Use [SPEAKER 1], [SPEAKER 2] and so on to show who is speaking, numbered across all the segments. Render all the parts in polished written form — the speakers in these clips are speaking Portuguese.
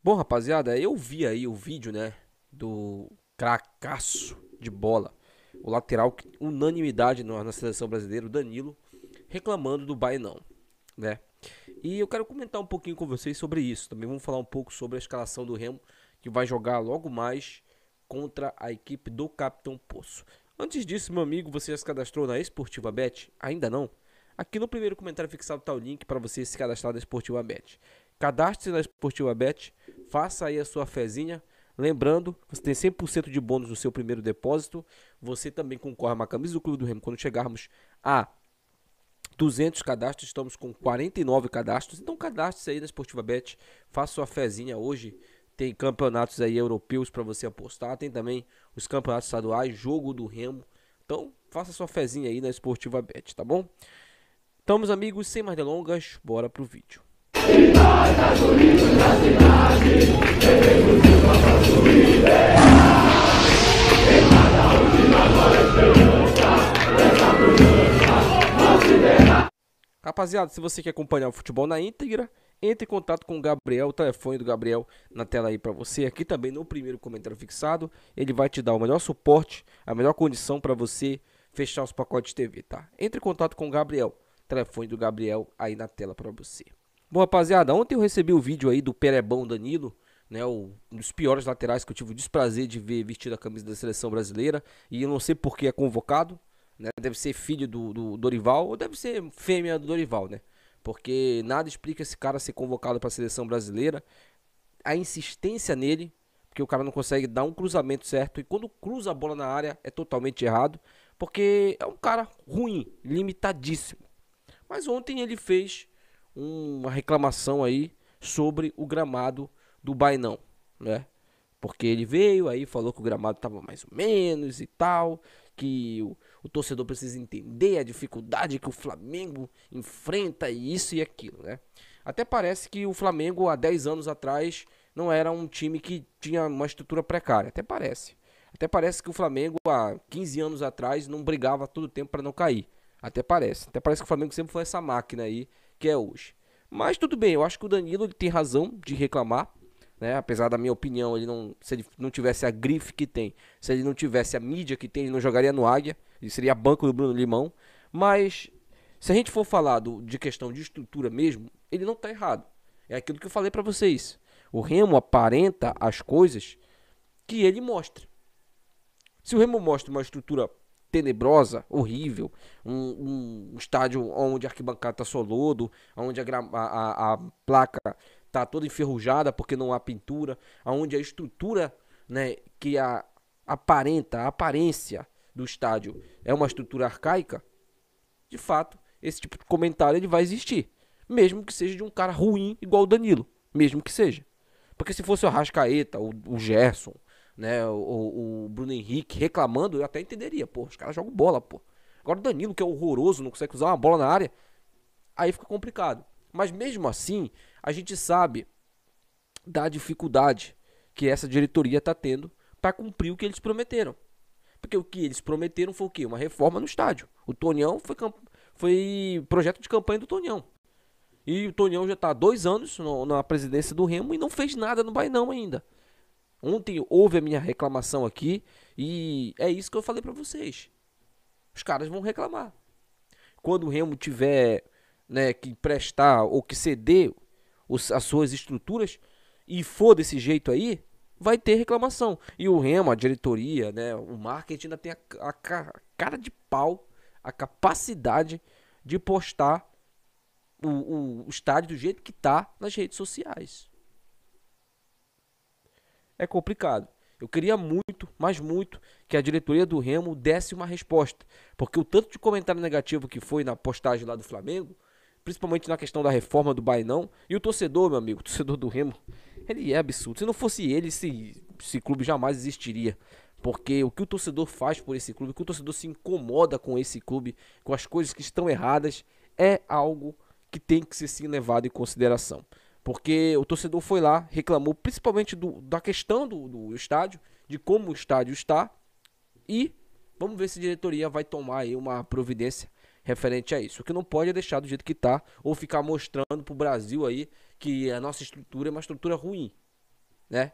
[SPEAKER 1] Bom, rapaziada, eu vi aí o vídeo, né, do cracaço de bola, o lateral, unanimidade na seleção brasileira, o Danilo, reclamando do Bainão, né? E eu quero comentar um pouquinho com vocês sobre isso. Também vamos falar um pouco sobre a escalação do Remo, que vai jogar logo mais contra a equipe do Capitão Poço. Antes disso, meu amigo, você já se cadastrou na Esportiva Bet? Ainda não? Aqui no primeiro comentário fixado está o link para você se cadastrar na Esportiva Bet. Cadastre-se na Esportiva Bet, faça aí a sua fezinha. Lembrando, você tem 100% de bônus no seu primeiro depósito. Você também concorre a uma camisa do Clube do Remo quando chegarmos a 200 cadastros. Estamos com 49 cadastros. Então cadastre-se aí na Esportiva Bet, faça sua fezinha hoje. Tem campeonatos aí europeus para você apostar. Tem também os campeonatos estaduais, jogo do Remo. Então faça sua fezinha aí na Esportiva Bet, tá bom? Então, meus amigos, sem mais delongas, bora pro vídeo. Rapaziada, se você quer acompanhar o futebol na íntegra, entre em contato com o Gabriel, o telefone do Gabriel na tela aí pra você. Aqui também no primeiro comentário fixado, ele vai te dar o melhor suporte, a melhor condição pra você fechar os pacotes de TV, tá? Entre em contato com o Gabriel, telefone do Gabriel aí na tela pra você. Bom, rapaziada, ontem eu recebi o vídeo aí do Perebão Danilo, né, um dos piores laterais que eu tive o desprazer de ver vestido a camisa da seleção brasileira, e eu não sei por que é convocado, né, deve ser filho do Dorival, ou deve ser fêmea do Dorival, né, porque nada explica esse cara ser convocado para a seleção brasileira, a insistência nele, porque o cara não consegue dar um cruzamento certo, e quando cruza a bola na área é totalmente errado, porque é um cara ruim, limitadíssimo. Mas ontem ele fez uma reclamação aí sobre o gramado do Bainão, né? Porque ele veio aí, falou que o gramado estava mais ou menos e tal, que o torcedor precisa entender a dificuldade que o Flamengo enfrenta e isso e aquilo, né? Até parece que o Flamengo há 10 anos atrás não era um time que tinha uma estrutura precária, até parece. Até parece que o Flamengo há 15 anos atrás não brigava todo o tempo para não cair. Até parece que o Flamengo sempre foi essa máquina aí que é hoje. Mas tudo bem, eu acho que o Danilo ele tem razão de reclamar, né? Apesar da minha opinião, se ele não tivesse a grife que tem, se ele não tivesse a mídia que tem, ele não jogaria no Águia, ele seria banco do Bruno Limão. Mas se a gente for falar de questão de estrutura mesmo, ele não está errado. É aquilo que eu falei para vocês. O Remo aparenta as coisas que ele mostra. Se o Remo mostra uma estrutura tenebrosa, horrível, um estádio onde a arquibancada tá só lodo, onde a placa tá toda enferrujada porque não há pintura, onde a estrutura, né, que aparenta, a aparência do estádio é uma estrutura arcaica, de fato, esse tipo de comentário ele vai existir, mesmo que seja de um cara ruim igual o Danilo, mesmo que seja. Porque se fosse o Arrascaeta, o Gerson, né, o Bruno Henrique reclamando, eu até entenderia, pô, os caras jogam bola, pô. Agora o Danilo, que é horroroso, não consegue usar uma bola na área, aí fica complicado. Mas mesmo assim, a gente sabe da dificuldade que essa diretoria tá tendo para cumprir o que eles prometeram. Porque o que eles prometeram foi o quê? Uma reforma no estádio. O Tonhão foi projeto de campanha do Tonhão. E o Tonhão já tá há 2 anos na presidência do Remo e não fez nada no Bainão ainda. Ontem houve a minha reclamação aqui e é isso que eu falei pra vocês. Os caras vão reclamar. Quando o Remo tiver, né, que prestar ou que ceder as suas estruturas e for desse jeito aí, vai ter reclamação. E o Remo, a diretoria, né, o marketing ainda tem a cara de pau, a capacidade de postar o estádio do jeito que tá nas redes sociais. É complicado. Eu queria muito, mas muito, que a diretoria do Remo desse uma resposta. Porque o tanto de comentário negativo que foi na postagem lá do Flamengo, principalmente na questão da reforma do Bainão, e o torcedor, meu amigo, o torcedor do Remo, ele é absurdo. Se não fosse ele, esse clube jamais existiria. Porque o que o torcedor faz por esse clube, o que o torcedor se incomoda com esse clube, com as coisas que estão erradas, é algo que tem que ser sim levado em consideração. Porque o torcedor foi lá, reclamou principalmente da questão do estádio, de como o estádio está. E vamos ver se a diretoria vai tomar aí uma providência referente a isso. O que não pode é deixar do jeito que está, ou ficar mostrando para o Brasil aí que a nossa estrutura é uma estrutura ruim. né?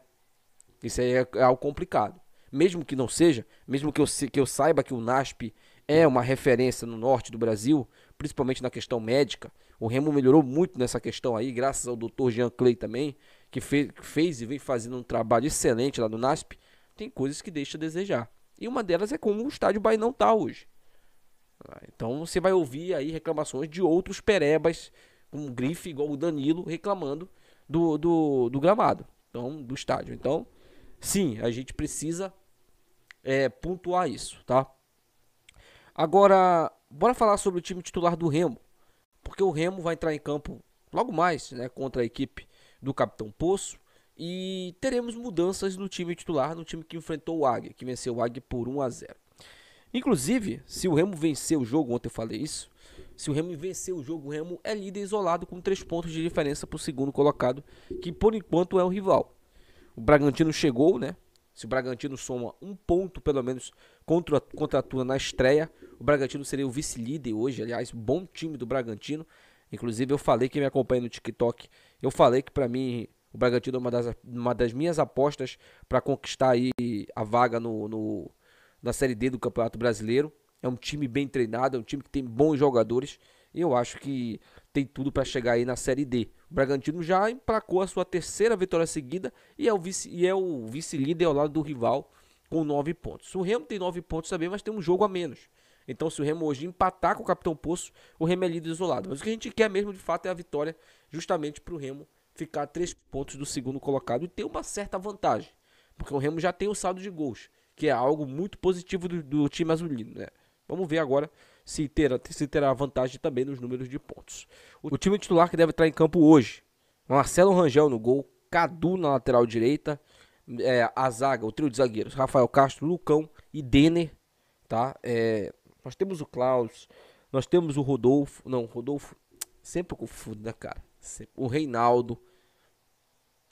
[SPEAKER 1] Isso aí é algo complicado. Mesmo que não seja, mesmo que eu saiba que o NASP é uma referência no norte do Brasil, principalmente na questão médica, o Remo melhorou muito nessa questão aí, graças ao Dr. Jean Clay também, que fez e vem fazendo um trabalho excelente lá no NASP, tem coisas que deixa a desejar. E uma delas é como o estádio Bainão tá hoje. Então você vai ouvir aí reclamações de outros perebas, com grife igual o Danilo, reclamando do gramado, então, do estádio. Então, sim, a gente precisa pontuar isso, tá? Agora, bora falar sobre o time titular do Remo, porque o Remo vai entrar em campo logo mais, né, contra a equipe do Capitão Poço, e teremos mudanças no time titular, no time que enfrentou o Águia, que venceu o Águia por 1-0. Inclusive, se o Remo vencer o jogo, ontem eu falei isso, se o Remo vencer o jogo, o Remo é líder isolado com 3 pontos de diferença para o segundo colocado, que por enquanto é o rival. O Bragantino chegou, né? Se o Bragantino soma 1 ponto, pelo menos, contra a Tuna na estreia, o Bragantino seria o vice-líder hoje. Aliás, bom time do Bragantino. Inclusive, eu falei, quem me acompanha no TikTok, eu falei que pra mim o Bragantino é uma das minhas apostas para conquistar aí a vaga na Série D do Campeonato Brasileiro. É um time bem treinado, é um time que tem bons jogadores. E eu acho que tem tudo para chegar aí na Série D. O Bragantino já emplacou a sua terceira vitória seguida e é o vice-líder ao lado do rival com 9 pontos. O Remo tem 9 pontos também, mas tem um jogo a menos. Então, se o Remo hoje empatar com o Capitão Poço, o Remo é líder isolado. Mas o que a gente quer mesmo, de fato, é a vitória, justamente para o Remo ficar a 3 pontos do segundo colocado e ter uma certa vantagem. Porque o Remo já tem o saldo de gols, que é algo muito positivo do time azulino, né? Vamos ver agora se terá vantagem também nos números de pontos. O time titular que deve estar em campo hoje: Marcelo Rangel no gol, Cadu na lateral direita, a zaga, o trio de zagueiros, Rafael Castro, Lucão e Denner, tá? Nós temos o Klaus, nós temos o Rodolfo, sempre confundo, né, cara? O Reinaldo,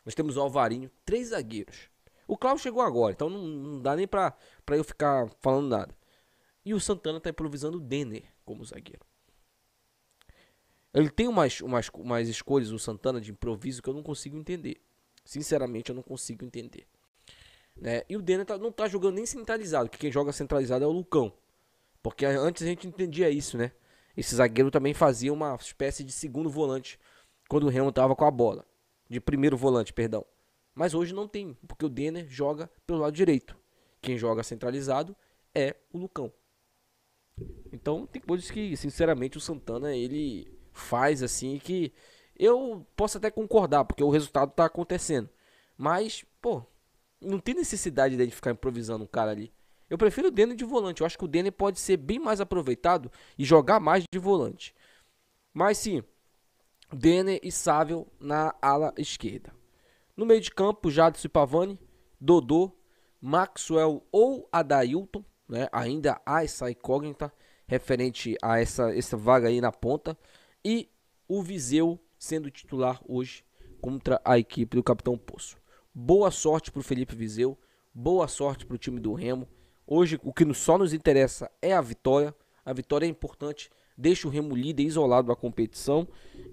[SPEAKER 1] nós temos o Alvarinho, 3 zagueiros. O Klaus chegou agora, então não dá nem pra eu ficar falando nada. E o Santana tá improvisando o Denner como zagueiro. Ele tem umas escolhas, o Santana, de improviso que eu não consigo entender. Sinceramente, eu não consigo entender. Né? E o Denner não tá jogando nem centralizado, que quem joga centralizado é o Lucão. Porque antes a gente entendia isso, né? Esse zagueiro também fazia uma espécie de segundo volante quando o Remo tava com a bola. De primeiro volante, perdão. Mas hoje não tem, porque o Denner joga pelo lado direito. Quem joga centralizado é o Lucão. Então tem coisas que, sinceramente, o Santana ele faz assim que eu posso até concordar, porque o resultado tá acontecendo. Mas, pô, não tem necessidade dele ficar improvisando um cara ali. Eu prefiro o Denner de volante. Eu acho que o Denner pode ser bem mais aproveitado e jogar mais de volante. Mas sim, Denner e Sávio na ala esquerda. No meio de campo, Jadson e Pavani, Dodô, Maxwell ou Adailton, né? Ainda há essa incógnita referente a essa vaga aí na ponta. E o Viseu sendo titular hoje contra a equipe do Capitão Poço. Boa sorte para o Felipe Viseu, boa sorte para o time do Remo. Hoje o que só nos interessa é a vitória. A vitória é importante, deixa o Remo líder isolado da competição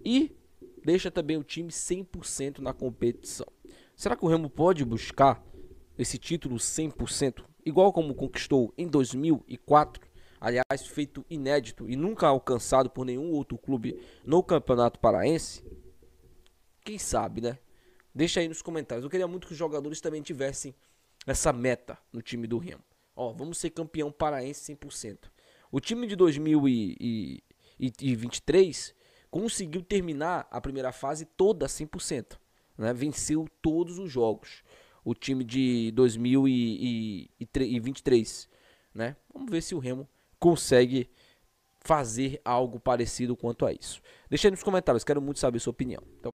[SPEAKER 1] e deixa também o time 100% na competição. Será que o Remo pode buscar esse título 100%, igual como conquistou em 2004? Aliás, feito inédito e nunca alcançado por nenhum outro clube no Campeonato Paraense? Quem sabe, né? Deixa aí nos comentários. Eu queria muito que os jogadores também tivessem essa meta no time do Remo. Ó, vamos ser campeão paraense 100%. O time de 2023 conseguiu terminar a primeira fase toda 100%, né? Venceu todos os jogos. O time de 2023, né? Vamos ver se o Remo consegue fazer algo parecido quanto a isso. Deixa aí nos comentários, quero muito saber a sua opinião. Então,